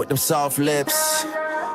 with them soft lips.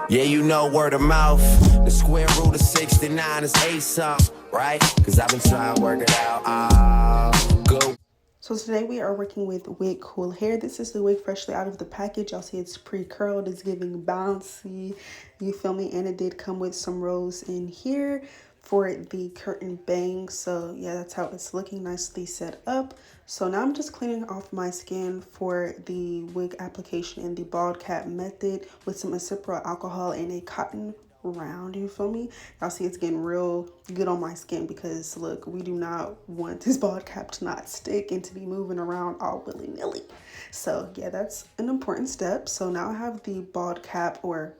Yeah, you know word of mouth. The square root of 69 is 8 something, right? Cause I've been trying to work it out. Go. So today we are working with Wigcool hair. This is the wig freshly out of the package. Y'all see it's pre-curled, it's giving bouncy, you feel me? And it did come with some rolls in here for the curtain bang. So yeah, that's how it's looking, nicely set up. So now I'm just cleaning off my skin for the wig application in the bald cap method with some acetylene alcohol and a cotton round, you feel me? Y'all see it's getting real good on my skin because look, we do not want this bald cap to not stick and to be moving around all willy-nilly. So yeah, that's an important step. So now I have the bald cap, or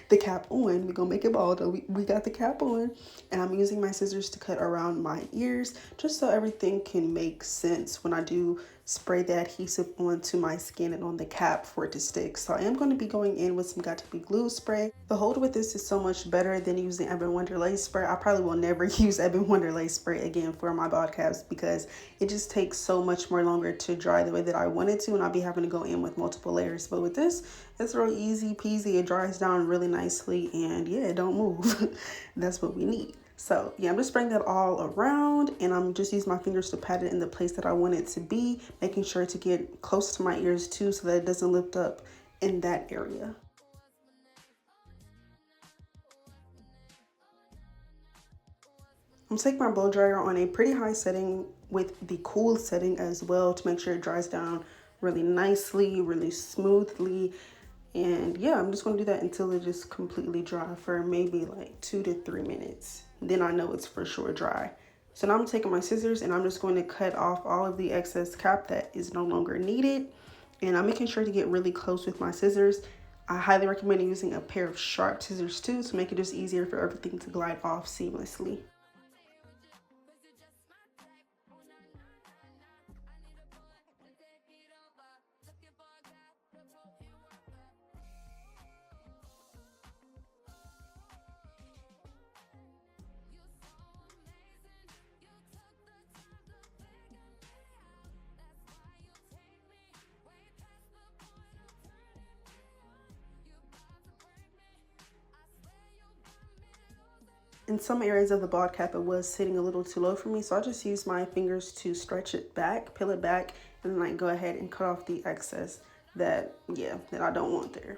the cap on. We're gonna make it bald though. We got the cap on, and I'm using my scissors to cut around my ears just so everything can make sense when I do spray the adhesive onto my skin and on the cap for it to stick. So I am going to be going in with some Got To Be glue spray. The hold with this is so much better than using Ebin Wonderlace spray. I probably will never use Ebin Wonderlace spray again for my bald caps because it just takes so much more longer to dry the way that I want it to, and I'll be having to go in with multiple layers. But with this, it's real easy peasy. It dries down really nicely, and yeah, it don't move. That's what we need. So yeah, I'm just spraying that all around, and I'm just using my fingers to pat it in the place that I want it to be, making sure to get close to my ears too so that it doesn't lift up in that area. I'm taking my blow dryer on a pretty high setting with the cool setting as well to make sure it dries down really nicely, really smoothly. And yeah, I'm just going to do that until it is completely dry for maybe like 2 to 3 minutes. Then I know it's for sure dry. So now I'm taking my scissors and I'm just going to cut off all of the excess cap that is no longer needed. And I'm making sure to get really close with my scissors. I highly recommend using a pair of sharp scissors too to make it just easier for everything to glide off seamlessly. In some areas of the bald cap, it was sitting a little too low for me, so I just used my fingers to stretch it back, peel it back, and then like go ahead and cut off the excess that I don't want there.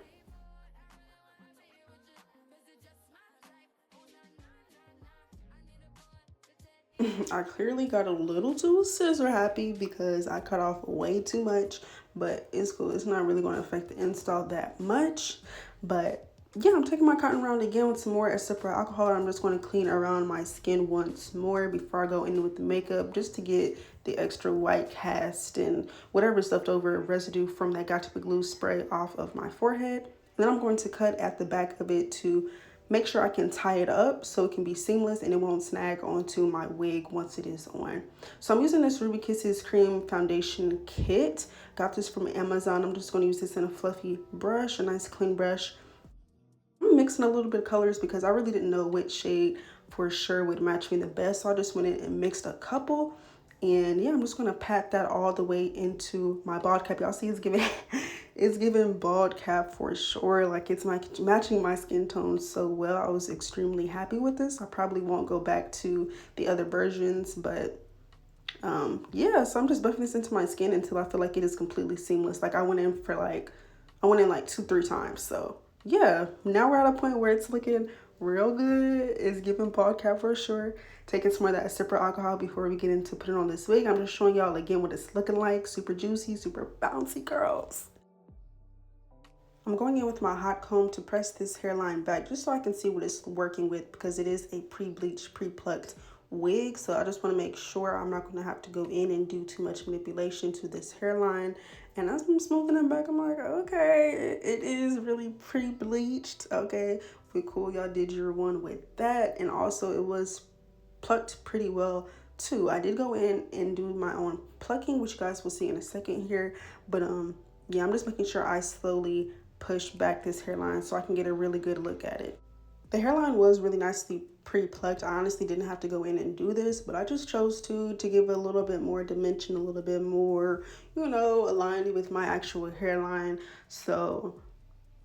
I clearly got a little too scissor happy because I cut off way too much, but it's cool. It's not really going to affect the install that much, but yeah, I'm taking my cotton round again with some more acetylene alcohol. I'm just going to clean around my skin once more before I go in with the makeup, just to get the extra white cast and whatever's left over residue from that Got To Be glue spray off of my forehead. Then I'm going to cut at the back of it to make sure I can tie it up so it can be seamless and it won't snag onto my wig once it is on. So I'm using this Ruby Kisses Cream Foundation Kit. Got this from Amazon. I'm just going to use this in a fluffy brush, a nice clean brush. I'm mixing a little bit of colors because I really didn't know which shade for sure would match me the best. So I just went in and mixed a couple. And yeah, I'm just going to pat that all the way into my bald cap. Y'all see it's giving it's giving bald cap for sure. Like it's matching my skin tone so well. I was extremely happy with this. I probably won't go back to the other versions, but yeah, so I'm just buffing this into my skin until I feel like it is completely seamless. Like I went in like 2-3 times. So yeah, now we're at a point where it's looking real good. It's giving bald cap for sure. Taking some of that acetylene alcohol before we get into putting on this wig. I'm just showing y'all again what it's looking like. Super juicy, super bouncy curls. I'm going in with my hot comb to press this hairline back just so I can see what it's working with, because it is a pre-bleached, pre-plucked wig. So I just want to make sure I'm not going to have to go in and do too much manipulation to this hairline. And as I'm smoothing it back, I'm like, okay, it is really pre-bleached. Okay, cool, y'all did your one with that. And also it was plucked pretty well too. I did go in and do my own plucking, which you guys will see in a second here. But yeah, I'm just making sure I slowly push back this hairline so I can get a really good look at it. The hairline was really nicely pre-plucked. I honestly didn't have to go in and do this, but I just chose to give it a little bit more dimension, a little bit more, you know, aligned with my actual hairline. So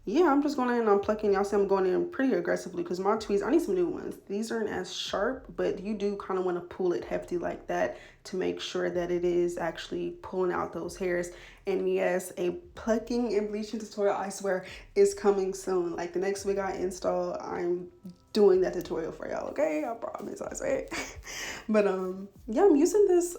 yeah, I'm just going in and I'm plucking. Y'all see I'm going in pretty aggressively because my tweezers, I need some new ones. These aren't as sharp, but you do kind of want to pull it hefty like that to make sure that it is actually pulling out those hairs. And yes, a plucking and bleaching tutorial, I swear, is coming soon. Like the next wig I install, I'm doing that tutorial for y'all, okay? I promise, I swear. But yeah, I'm using this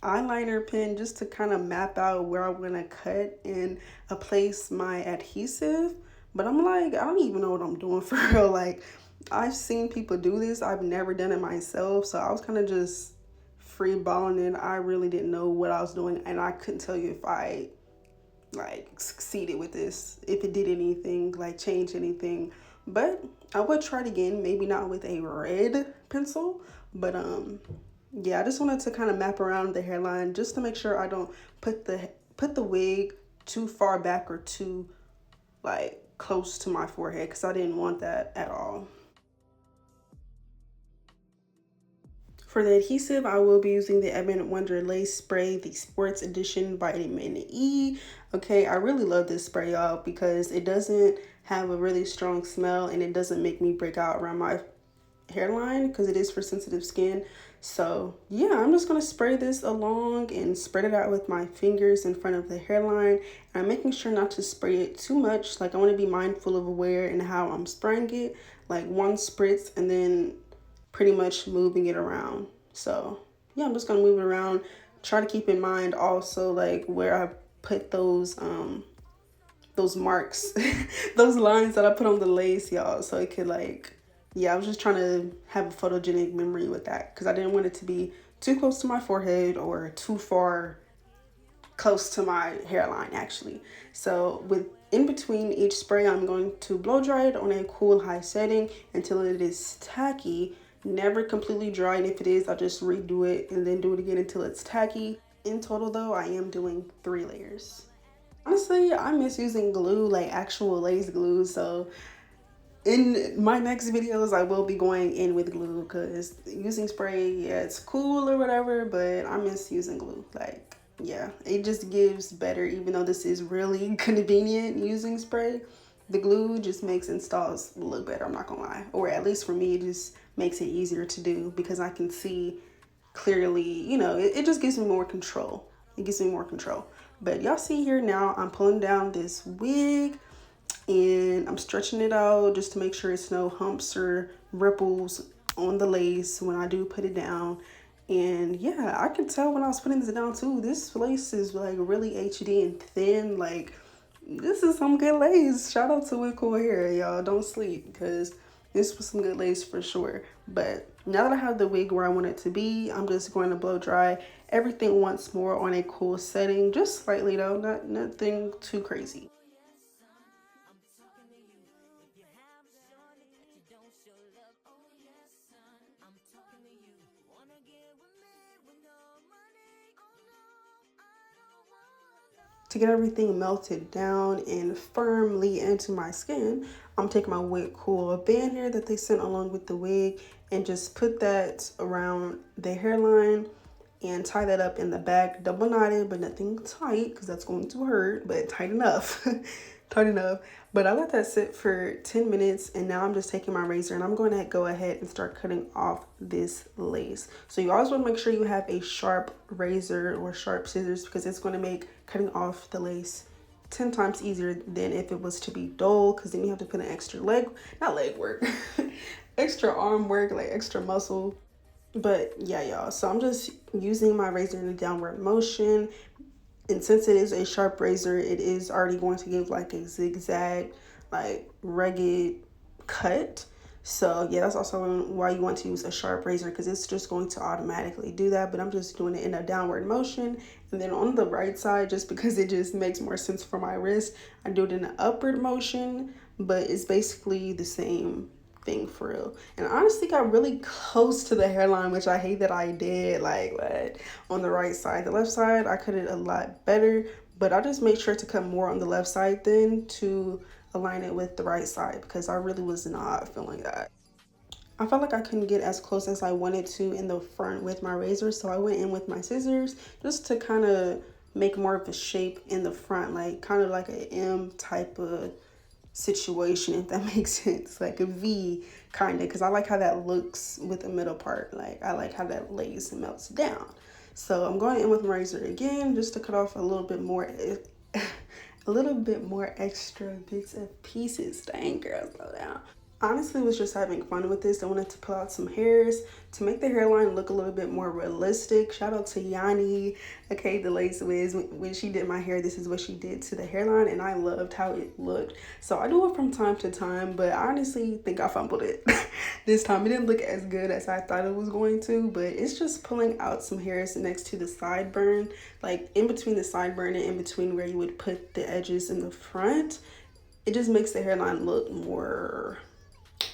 eyeliner pen just to kind of map out where I want to cut and place my adhesive. But I'm like, I don't even know what I'm doing for real. Like, I've seen people do this. I've never done it myself. So I was kind of just free balling it. I really didn't know what I was doing. And I couldn't tell you if I like succeeded with this, if it did anything, like change anything. But I would try it again, maybe not with a red pencil, but yeah, I just wanted to kind of map around the hairline just to make sure I don't put the wig too far back or too like close to my forehead, because I didn't want that at all. For the adhesive, I will be using the Evan Wonder Lace Spray, the Sports Edition Vitamin E. Okay, I really love this spray, y'all, because it doesn't have a really strong smell and it doesn't make me break out around my hairline because it is for sensitive skin. So yeah, I'm just gonna spray this along and spread it out with my fingers in front of the hairline. And I'm making sure not to spray it too much. Like I want to be mindful of where and how I'm spraying it. Like one spritz and then pretty much moving it around. So yeah, I'm just gonna move it around. Try to keep in mind also like where I put those marks, those lines that I put on the lace, y'all, so it could like, yeah, I was just trying to have a photogenic memory with that because I didn't want it to be too close to my forehead or too far close to my hairline actually. So with in between each spray, I'm going to blow dry it on a cool high setting until it is tacky. Never completely dry, and if it is, I'll just redo it and then do it again until it's tacky. In total though, I am doing 3 layers. Honestly, I miss using glue, like actual lace glue, so in my next videos I will be going in with glue because using spray, yeah, it's cool or whatever, but I miss using glue. Like, yeah, it just gives better, even though this is really convenient using spray. The glue just makes installs look better, I'm not gonna lie. Or at least for me, it just makes it easier to do because I can see clearly, you know, it just gives me more control. It gives me more control. But y'all see here now, I'm pulling down this wig and I'm stretching it out just to make sure it's no humps or ripples on the lace when I do put it down. And yeah, I could tell when I was putting this down too, this lace is like really HD and thin. Like, this is some good lace. Shout out to Wigcool hair, y'all. Don't sleep because this was some good lace for sure. But now that I have the wig where I want it to be, I'm just going to blow dry everything once more on a cool setting, just slightly though, nothing too crazy. To get everything melted down and firmly into my skin, I'm taking my Wigcool band here that they sent along with the wig and just put that around the hairline and tie that up in the back, double knotted, but nothing tight because that's going to hurt, but tight enough. Tight enough. But I let that sit for 10 minutes and now I'm just taking my razor and I'm going to go ahead and start cutting off this lace. So you always want to make sure you have a sharp razor or sharp scissors because it's going to make cutting off the lace 10 times easier than if it was to be dull, because then you have to put an extra not leg work, extra arm work, like extra muscle. But yeah, y'all, so I'm just using my razor in a downward motion. And since it is a sharp razor, it is already going to give like a zigzag, like rugged cut. So yeah, that's also why you want to use a sharp razor because it's just going to automatically do that. But I'm just doing it in a downward motion. And then on the right side, just because it just makes more sense for my wrist, I do it in an upward motion, but it's basically the same thing for real. And I honestly got really close to the hairline, which I hate that I did, like what, on the right side. The left side I cut it a lot better, but I just made sure to cut more on the left side then to align it with the right side because I really was not feeling that. I felt like I couldn't get as close as I wanted to in the front with my razor, so I went in with my scissors just to kind of make more of a shape in the front, like kind of like an M type of situation, if that makes sense, like a V kind of, because I like how that looks with the middle part. Like I like how that lays and melts down. So I'm going in with my razor again just to cut off a little bit more a little bit more extra bits and pieces. Dang girl, slow down. Honestly, was just having fun with this. I wanted to pull out some hairs to make the hairline look a little bit more realistic. Shout out to Yanni, okay, the Lace Wiz. When she did my hair, this is what she did to the hairline, and I loved how it looked. So I do it from time to time, but I honestly think I fumbled it this time. It didn't look as good as I thought it was going to, but it's just pulling out some hairs next to the sideburn, like in between the sideburn and in between where you would put the edges in the front. It just makes the hairline look more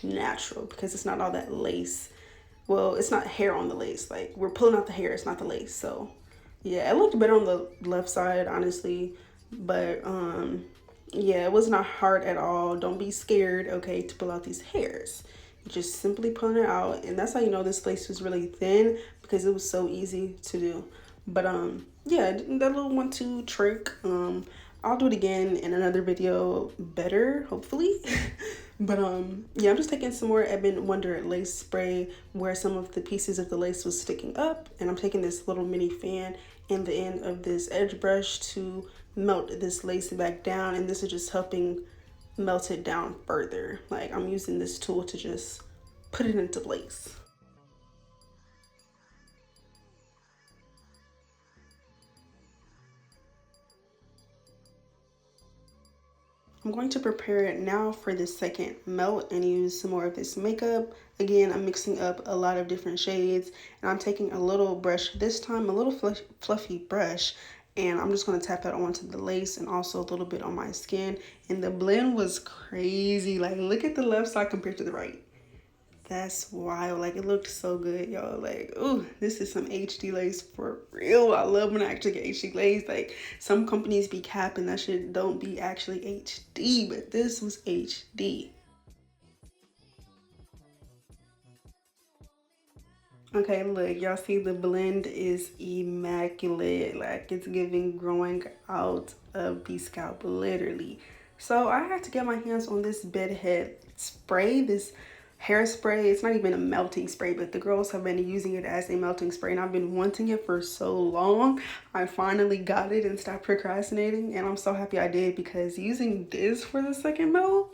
natural because it's not all that lace. Well, it's not hair on the lace. Like we're pulling out the hair, it's not the lace. So yeah, it looked better on the left side, honestly. But yeah, it was not hard at all. Don't be scared, okay, to pull out these hairs. Just simply pulling it out, and that's how you know this lace was really thin, because it was so easy to do. But yeah, that little 1-2 trick. I'll do it again in another video, better hopefully. But yeah, I'm just taking some more Ebon Wonder lace spray where some of the pieces of the lace was sticking up, and I'm taking this little mini fan in the end of this edge brush to melt this lace back down, and this is just helping melt it down further. Like I'm using this tool to just put it into place. I'm going to prepare it now for the second melt and use some more of this makeup. Again, I'm mixing up a lot of different shades, and I'm taking a little brush this time, a little fluffy brush, and I'm just going to tap that onto the lace and also a little bit on my skin. And the blend was crazy. Like look at the left side compared to the right. That's wild. Like it looked so good, y'all. Like, ooh, this is some HD lace for real. I love when I actually get HD lace. Like some companies be capping that shit don't be actually HD, but this was HD. Okay, look, y'all see the blend is immaculate. Like it's giving growing out of the scalp, literally. So I had to get my hands on this bedhead spray, this hairspray. It's not even a melting spray, but the girls have been using it as a melting spray, and I've been wanting it for so long. I finally got it and stopped procrastinating, and I'm so happy I did, because using this for the second melt,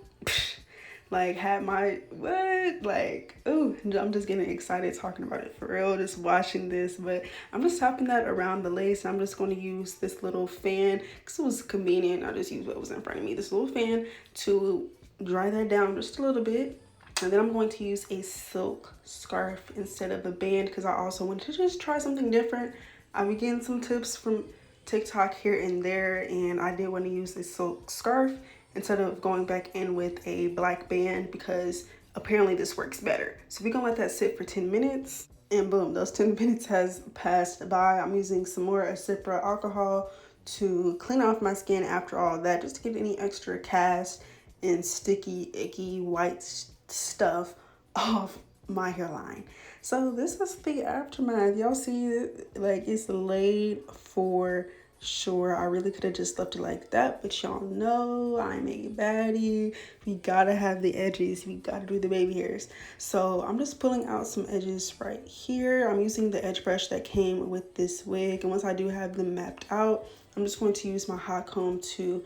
like had my what, like, ooh, I'm just getting excited talking about it for real, just watching this. But I'm just tapping that around the lace. I'm just going to use this little fan because it was convenient. I just used what was in front of me, this little fan, to dry that down just a little bit. And then I'm going to use a silk scarf instead of a band, because I also wanted to just try something different. I've been getting some tips from TikTok here and there, and I did want to use this silk scarf instead of going back in with a black band, because apparently this works better. So we're gonna let that sit for 10 minutes, and boom, those 10 minutes has passed by. I'm using some more Acipra alcohol to clean off my skin after all that, just to get any extra cast and sticky, icky, white stuff off my hairline. So this is the aftermath. Y'all see it? Like it's laid for sure. I really could have just left it like that, but y'all know I'm a baddie. We gotta have the edges. We gotta do the baby hairs. So I'm just pulling out some edges right here. I'm using the edge brush that came with this wig, and once I do have them mapped out, I'm just going to use my hot comb to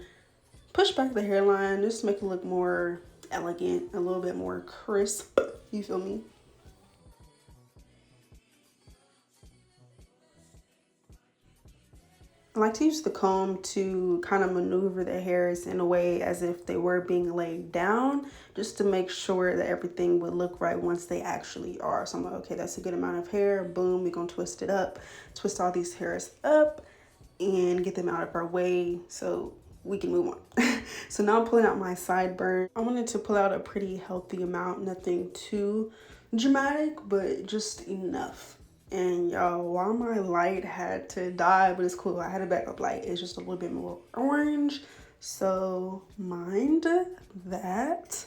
push back the hairline just to make it look more elegant, a little bit more crisp. You feel me? I like to use the comb to kind of maneuver the hairs in a way as if they were being laid down, just to make sure that everything would look right once they actually are. So I'm like, okay, that's a good amount of hair. Boom, we're gonna twist it up, twist all these hairs up and get them out of our way so we can move on. So now I'm pulling out my sideburn. I wanted to pull out a pretty healthy amount, nothing too dramatic, but just enough. And y'all, while my light had to die, but it's cool, I had a backup light. It's just a little bit more orange, so mind that.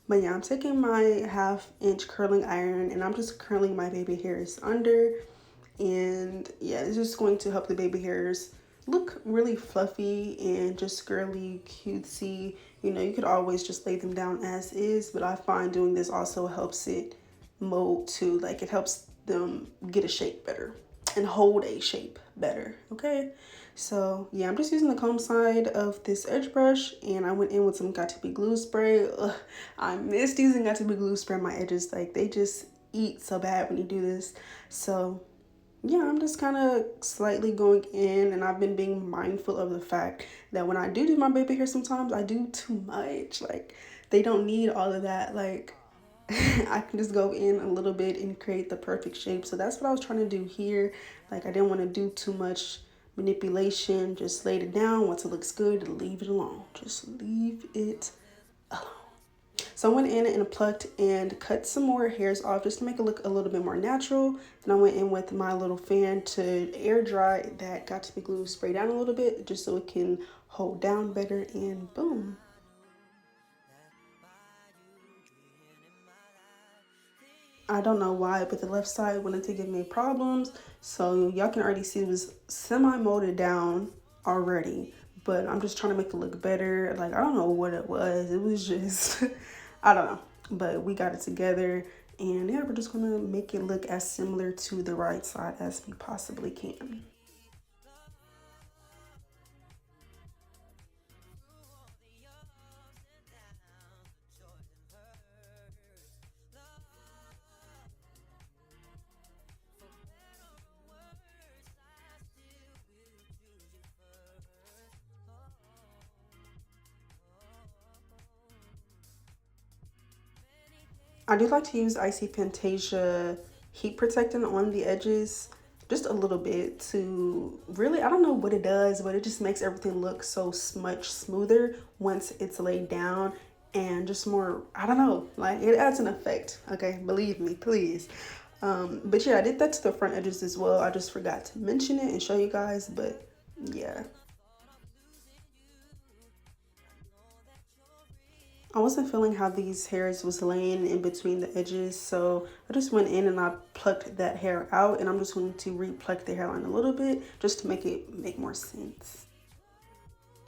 But yeah, I'm taking my 1/2-inch curling iron and I'm just curling my baby hairs under. And yeah, it's just going to help the baby hairs look really fluffy and just girly, cutesy, You know, you could always just lay them down as is, but I find doing this also helps it mold too. Like it helps them get a shape better and hold a shape better. Okay, so yeah, I'm just using the comb side of this edge brush, and I went in with some Got To Be glue spray. Ugh, I missed using Got To Be glue spray on my edges. Like they just eat so bad when you do this. So yeah, I'm just kind of slightly going in, and I've been being mindful of the fact that when I do my baby hair, sometimes I do too much. Like they don't need all of that. Like I can just go in a little bit and create the perfect shape. So that's what I was trying to do here. Like I didn't want to do too much manipulation. Just laid it down. Once it looks good, leave it alone. Just leave it alone. So I went in and plucked and cut some more hairs off just to make it look a little bit more natural. Then I went in with my little fan to air dry that Got To Be glue spray down a little bit just so it can hold down better, and boom. I don't know why, but the left side wanted to give me problems. So y'all can already see it was semi-molded down already. But I'm just trying to make it look better. Like, I don't know what it was. It was just, I don't know. But we got it together. And yeah, we're just going to make it look as similar to the right side as we possibly can. I do like to use Icy Fantasia heat protectant on the edges just a little bit to really, I don't know what it does, but it just makes everything look so much smoother once it's laid down, and just more, I don't know, like it adds an effect. Okay, believe me, please. But yeah, I did that to the front edges as well. I just forgot to mention it and show you guys, but yeah. I wasn't feeling how these hairs was laying in between the edges, so I just went in and I plucked that hair out, and I'm just going to re-pluck the hairline a little bit just to make it make more sense.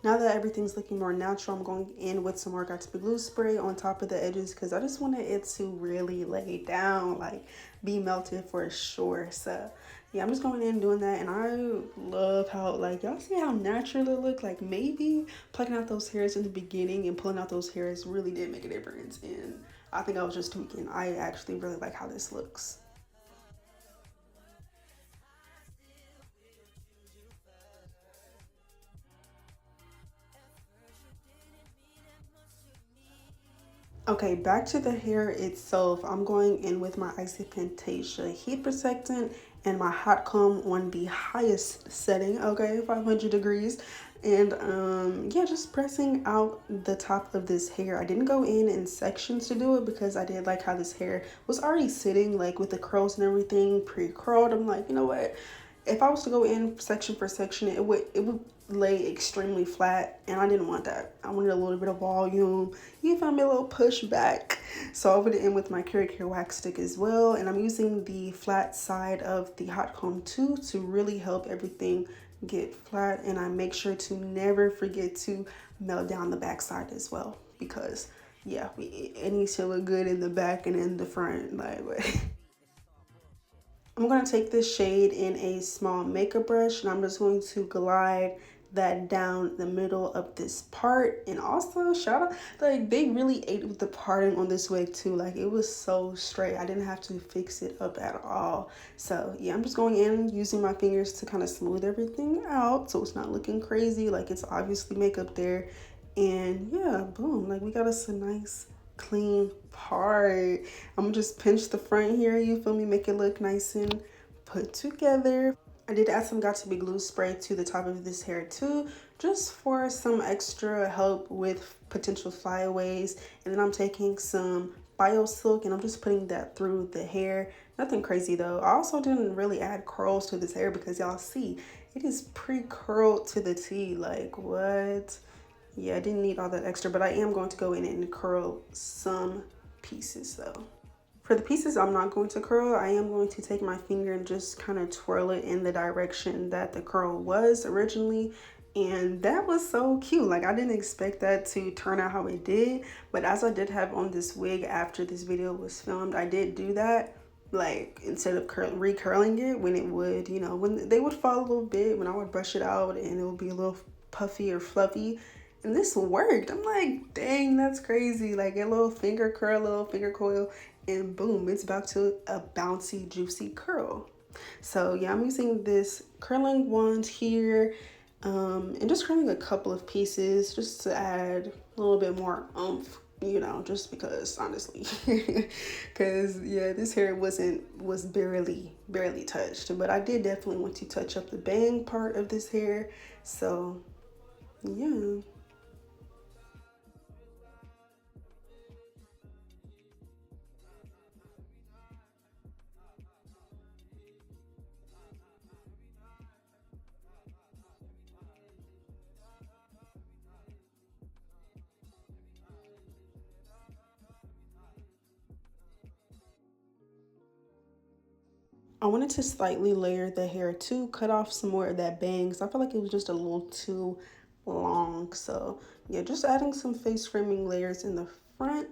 Now that everything's looking more natural, I'm going in with some more Got To Be glue spray on top of the edges because I just wanted it to really lay down, like be melted for sure. So yeah, I'm just going in and doing that, and I love how, like, y'all see how natural it looked. Like maybe plucking out those hairs in the beginning and pulling out those hairs really did make a difference, and I think I was just tweaking. I actually really like how this looks. Okay, back to the hair itself. I'm going in with my Icy Fantasia heat protectant and my hot comb on the highest setting, okay, 500 degrees. And yeah, just pressing out the top of this hair. I didn't go in sections to do it because I did like how this hair was already sitting, like with the curls and everything pre-curled. I'm like, you know what? If I was to go in section for section, it would lay extremely flat, and I didn't want that. I wanted a little bit of volume. You found me a little push back. So I went in with my Carrot Care wax stick as well, and I'm using the flat side of the hot comb too to really help everything get flat. And I make sure to never forget to melt down the back side as well, because yeah, it needs to look good in the back and in the front. Like I'm going to take this shade in a small makeup brush, and I'm just going to glide that down the middle of this part. And also shout out, like they really ate with the parting on this wig too. Like it was so straight. I didn't have to fix it up at all. So yeah, I'm just going in using my fingers to kind of smooth everything out so it's not looking crazy. Like it's obviously makeup there. And yeah, boom, like we got us a nice clean part. I'm gonna just pinch the front here, you feel me, make it look nice and put together. I did add some Got To Be glue spray to the top of this hair too, just for some extra help with potential flyaways. And then I'm taking some bio silk and I'm just putting that through the hair. Nothing crazy though. I also didn't really add curls to this hair because y'all see it is pre-curled to the T. Like what? Yeah, I didn't need all that extra, but I am going to go in and curl some pieces though. For the pieces I'm not going to curl, I am going to take my finger and just kind of twirl it in the direction that the curl was originally. And that was so cute. Like, I didn't expect that to turn out how it did, but as I did have on this wig after this video was filmed, I did do that. Like, instead of recurling it, when it would, you know, when they would fall a little bit, when I would brush it out and it would be a little puffy or fluffy. And this worked. I'm like, dang, that's crazy. Like, a little finger curl, a little finger coil, and boom, it's back to a bouncy, juicy curl. So yeah, I'm using this curling wand here, and just curling a couple of pieces just to add a little bit more oomph, you know, just because, honestly. Because yeah, this hair was barely touched, but I did definitely want to touch up the bang part of this hair. So yeah. I wanted to slightly layer the hair to cut off some more of that bangs. I felt like it was just a little too long. So yeah, just adding some face framing layers in the front.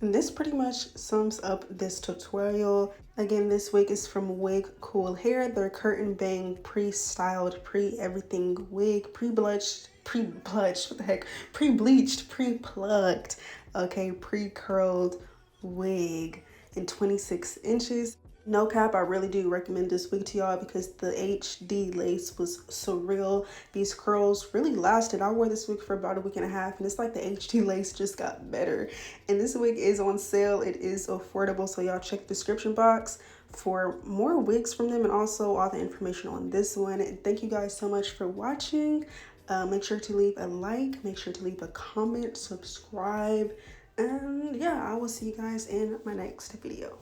And this pretty much sums up this tutorial. Again, this wig is from Wigcool Hair. Their curtain bang, pre-styled, pre-everything wig, pre-blushed, what the heck? Pre-bleached, pre-plucked, okay, pre-curled wig in 26 inches. No cap, I really do recommend this wig to y'all because the HD lace was surreal. These curls really lasted. I wore this wig for about a week and a half, and it's like the HD lace just got better. And this wig is on sale. It is affordable, so y'all check the description box for more wigs from them and also all the information on this one. And thank you guys so much for watching. Make sure to leave a like, make sure to leave a comment, subscribe, and yeah, I will see you guys in my next video.